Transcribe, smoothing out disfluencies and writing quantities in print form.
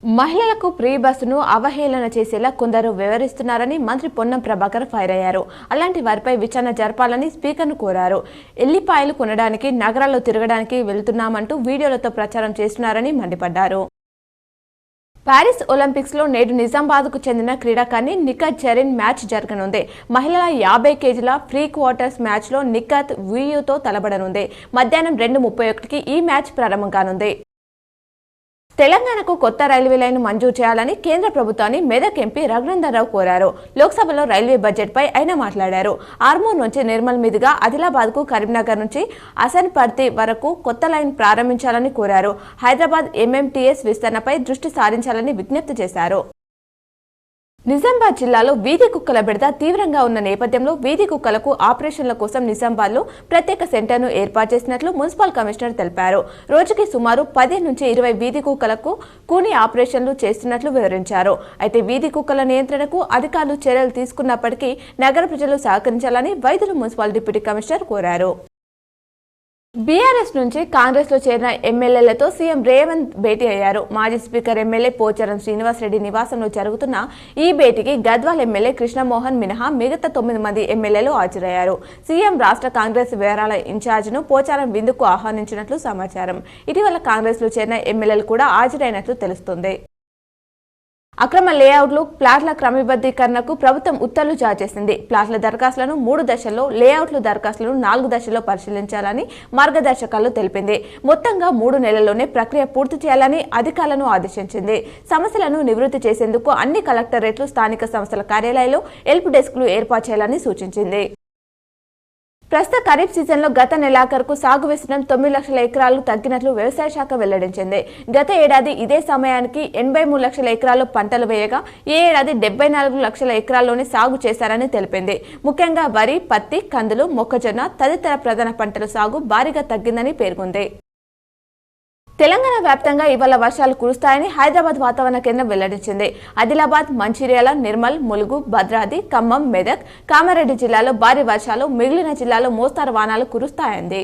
మహిళలకు ఫ్రీ బస్సును అవహేళన చేసేలా కొందరు వివరిస్తున్నారని మంత్రి పొన్నం ప్రభాకర్ ఫైర్ అయ్యారు. అలాంటి వారిపై విచారణ జరపాలని స్పీకర్ను కోరారు. ఎల్లిపాయలు కొనడానికి నగరాల్లో తిరగడానికి వెళ్తున్నామంటూ వీడియోలతో ప్రచారం చేస్తున్నారని మండిపడ్డారు. పారిస్ ఒలింపిక్స్ లో నేడు నిజామాబాద్కు చెందిన క్రీడాకారిణి నిఖత్ జరీన్ మ్యాచ్ జరగనుంది. మహిళల 50 కేజీల ప్రీ క్వార్టర్స్ మ్యాచ్ లో నిఖత్ వీయూతో తలబడనుంది. మధ్యాహ్నం 2:31కి ఈ మ్యాచ్ ప్రారంభం కానుంది. తెలంగాణకు కొత్త రైల్వే లైన్ మంజూరు చేయాలని కేంద్ర ప్రభుత్వాన్ని మెదక్ ఎంపీ రఘునందన్ రావు కోరారు. లోక్సభలో రైల్వే బడ్జెట్ పై ఆయన మాట్లాడారు. ఆర్మూర్ నుంచి నిర్మల్ మీదుగా ఆదిలాబాద్ కు, కరీంనగర్ నుంచి అసన్పర్తి వరకు కొత్త లైన్ ప్రారంభించాలని కోరారు. హైదరాబాద్ ఎంఎంటీఎస్ విస్తరణపై దృష్టి సారించాలని విజ్ఞప్తి చేశారు. నిజామాబాద్ జిల్లాలో వీధి కుక్కల బెడద తీవ్రంగా ఉన్న నేపథ్యంలో వీధి కుక్కలకు ఆపరేషన్ల కోసం నిజామాబాద్లో ప్రత్యేక సెంటర్ను ఏర్పాటు చేసినట్లు మున్సిపల్ కమిషనర్ తెలిపారు. రోజుకి సుమారు 10 నుంచి 20 వీధి కుక్కలకు కూని ఆపరేషన్లు చేస్తున్నట్లు వివరించారు. అయితే వీధి కుక్కల నియంత్రణకు అధికారులు చర్యలు తీసుకున్నప్పటికీ నగర ప్రజలు సహకరించాలని వైద్యులు మున్సిపల్ డిప్యూటీ కమిషనర్ కోరారు. బీఆర్ఎస్ నుంచి కాంగ్రెస్ లో చేరిన ఎమ్మెల్యేలతో సీఎం రేవంత్ భేటీ అయ్యారు. మాజీ స్పీకర్ ఎమ్మెల్యే పోచారం శ్రీనివాసరెడ్డి నివాసంలో జరుగుతున్న ఈ భేటీకి గద్వాల్ ఎమ్మెల్యే కృష్ణమోహన్ మినహా మిగతా 9 మంది ఎమ్మెల్యేలు హాజరయ్యారు. సీఎం రాష్ట్ర కాంగ్రెస్ వ్యవహారాల ఇన్ఛార్జిను పోచారం విందుకు ఆహ్వానించినట్లు సమాచారం. ఇటీవల కాంగ్రెస్ లో చేరిన ఎమ్మెల్యేలు కూడా హాజరైనట్లు తెలుస్తోంది. అక్రమ లేఅవుట్లు, ప్లాట్ల క్రమబద్ధీకరణకు ప్రభుత్వం ఉత్తర్వులు జారీ చేసింది. ప్లాట్ల దరఖాస్తులను 3 దశల్లో, లేఅవుట్ల దరఖాస్తులను 4 దశల్లో పరిశీలించాలని మార్గదర్శకాలు తెలిపింది. మొత్తంగా 3 నెలల్లోనే ప్రక్రియ పూర్తి చేయాలని అధికారులను ఆదేశించింది. సమస్యలను నివృత్తి చేసేందుకు అన్ని కలెక్టరేట్లు, స్థానిక సంస్థల కార్యాలయాల్లో హెల్ప్ డెస్క్లు ఏర్పాటు చేయాలని సూచించింది. ప్రస్తుత ఖరీఫ్ సీజన్లో గత నెలాఖరుకు సాగు విస్తీర్ణం 9 లక్షల ఎకరాలు తగ్గినట్లు వ్యవసాయ శాఖ వెల్లడించింది. గత ఏడాది ఇదే సమయానికి 83 లక్షల ఎకరాల్లో పంటలు వేయగా ఈ ఏడాది 74 లక్షల ఎకరాల్లోనే సాగు చేశారని తెలిపింది. ముఖ్యంగా వరి, పత్తి, కందులు, మొక్కజొన్న తదితర ప్రధాన పంటల సాగు భారీగా తగ్గిందని పేర్కొంది. తెలంగాణ వ్యాప్తంగా ఇవాళ వర్షాలు కురుస్తాయని హైదరాబాద్ వాతావరణ కేంద్రం వెల్లడించింది. ఆదిలాబాద్, మంచిర్యాల, నిర్మల్, ములుగు, భద్రాద్రి, ఖమ్మం, మెదక్, కామారెడ్డి జిల్లాలో భారీ వర్షాలు, మిగిలిన జిల్లాలో మోస్తారు వానాలు కురుస్తాయంది.